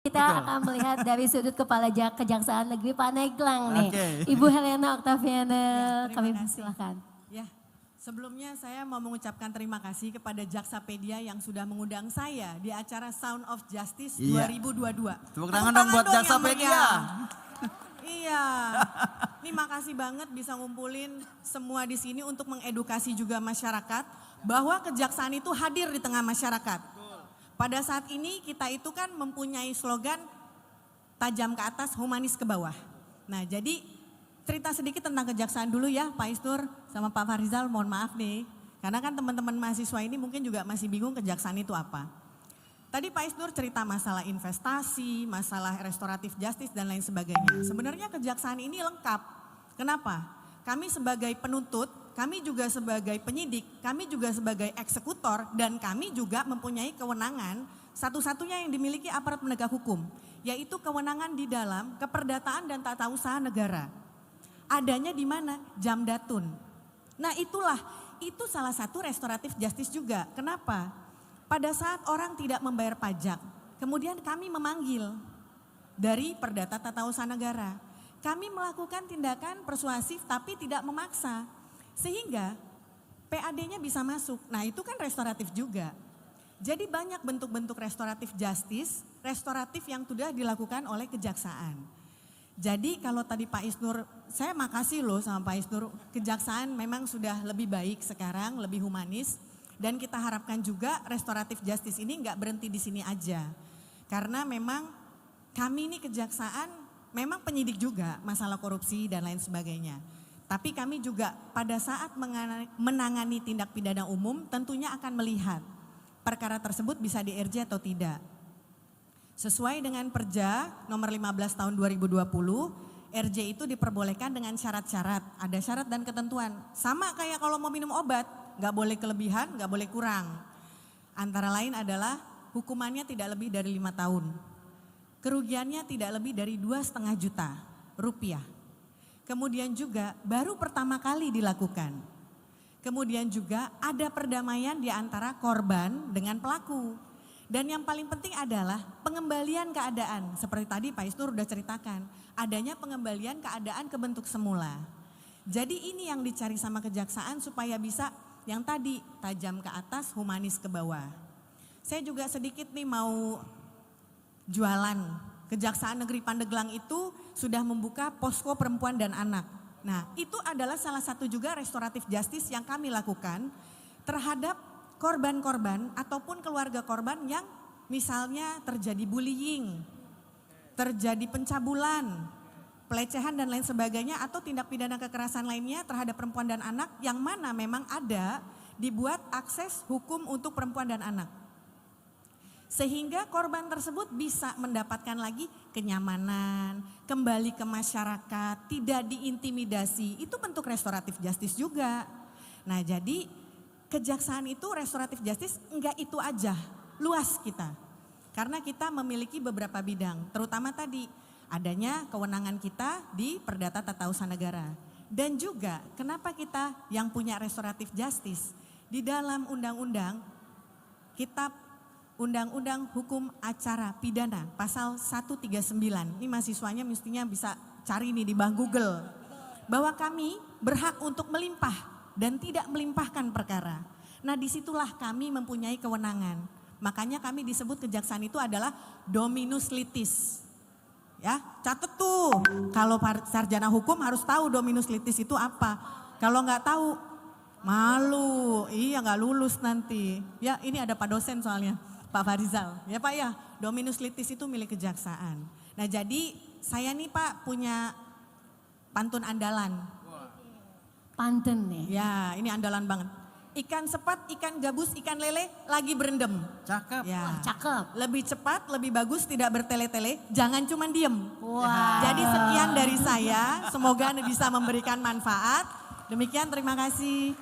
Kita Betul. akan melihat dari sudut kepala Kejaksaan Negeri Pandeglang nih. Oke. Ibu Helena Oktaviana, Ya, kami terima kasih. silakan. Ya, sebelumnya saya mau mengucapkan terima kasih kepada Jaksapedia yang sudah mengundang saya di acara Sound of Justice Iya. 2022. Tepuk tangan dong buat yang Jaksapedia. meriah. Iya, ini makasih banget bisa ngumpulin semua di sini untuk mengedukasi juga masyarakat bahwa kejaksaan itu hadir di tengah masyarakat. Pada saat ini kita itu kan mempunyai slogan tajam ke atas, humanis ke bawah. Nah jadi cerita sedikit tentang kejaksaan dulu ya Pak Isnur sama Pak Farizal, mohon maaf nih. Karena kan teman-teman mahasiswa ini mungkin juga masih bingung kejaksaan itu apa. Tadi Pak Isnur cerita masalah investasi, masalah restoratif justice dan lain sebagainya. Sebenarnya kejaksaan ini lengkap. Kenapa? Kami sebagai penuntut, kami juga sebagai penyidik, kami juga sebagai eksekutor, dan kami juga mempunyai kewenangan satu-satunya yang dimiliki aparat penegak hukum, yaitu kewenangan di dalam keperdataan dan tata usaha negara. Adanya di mana? Jamdatun. Nah itu salah satu restoratif justice juga. Kenapa? Pada saat orang tidak membayar pajak, kemudian kami memanggil dari Perdata Tata Usaha Negara. Kami melakukan tindakan persuasif tapi tidak memaksa. Sehingga PAD-nya bisa masuk. Nah itu kan restoratif juga. Jadi banyak bentuk-bentuk restoratif justice, restoratif yang sudah dilakukan oleh kejaksaan. Jadi kalau tadi Pak Isnur, saya makasih loh sama Pak Isnur, kejaksaan memang sudah lebih baik sekarang, lebih humanis. Dan kita harapkan juga restoratif justice ini nggak berhenti di sini aja. Karena memang kami ini kejaksaan memang penyidik juga masalah korupsi dan lain sebagainya. Tapi kami juga pada saat menangani tindak pidana umum tentunya akan melihat perkara tersebut bisa di-RJ atau tidak. Sesuai dengan Perja nomor 15 tahun 2020, RJ itu diperbolehkan dengan syarat-syarat, ada syarat dan ketentuan. Sama kayak kalau mau minum obat, gak boleh kelebihan, gak boleh kurang. Antara lain adalah hukumannya tidak lebih dari 5 tahun. Kerugiannya tidak lebih dari 2,5 juta rupiah. Kemudian juga baru pertama kali dilakukan. Kemudian juga ada perdamaian di antara korban dengan pelaku. Dan yang paling penting adalah pengembalian keadaan. Seperti tadi Pak Isnur sudah ceritakan, adanya pengembalian keadaan ke bentuk semula. Jadi ini yang dicari sama kejaksaan supaya bisa yang tadi tajam ke atas, humanis ke bawah. Saya juga sedikit nih mau jualan. Kejaksaan Negeri Pandeglang itu sudah membuka posko perempuan dan anak. Nah itu adalah salah satu juga restoratif justice yang kami lakukan terhadap korban-korban ataupun keluarga korban yang misalnya terjadi bullying, terjadi pencabulan, pelecehan dan lain sebagainya atau tindak pidana kekerasan lainnya terhadap perempuan dan anak yang mana memang ada dibuat akses hukum untuk perempuan dan anak. Sehingga korban tersebut bisa mendapatkan lagi kenyamanan, kembali ke masyarakat, tidak diintimidasi. Itu bentuk restoratif justice juga. Nah jadi kejaksaan itu restoratif justice enggak itu aja, luas kita. Karena kita memiliki beberapa bidang, terutama tadi adanya kewenangan kita di Perdata Tata Usaha Negara. Dan juga kenapa kita yang punya restoratif justice, di dalam undang-undang kita Undang-Undang Hukum Acara Pidana pasal 139. Ini mahasiswanya mestinya bisa cari nih di bang Google. Bahwa kami berhak untuk melimpah dan tidak melimpahkan perkara. Nah disitulah kami mempunyai kewenangan. Makanya kami disebut kejaksaan itu adalah dominus litis. Ya, catat tuh. Kalau sarjana hukum harus tahu dominus litis itu apa. Kalau nggak tahu malu, iya nggak lulus nanti. Ya ini ada Pak dosen soalnya. Pak Farizal, ya Pak ya, dominus litis itu milik kejaksaan. Nah jadi saya nih Pak punya pantun andalan. Pantun nih. Ya ini andalan banget. Ikan sepat, ikan gabus, ikan lele lagi berendam. Cakep. Ya. Wah, cakep. Lebih cepat, lebih bagus, tidak bertele-tele, jangan cuma diem. Wah. Jadi sekian dari saya, semoga bisa memberikan manfaat. Demikian terima kasih.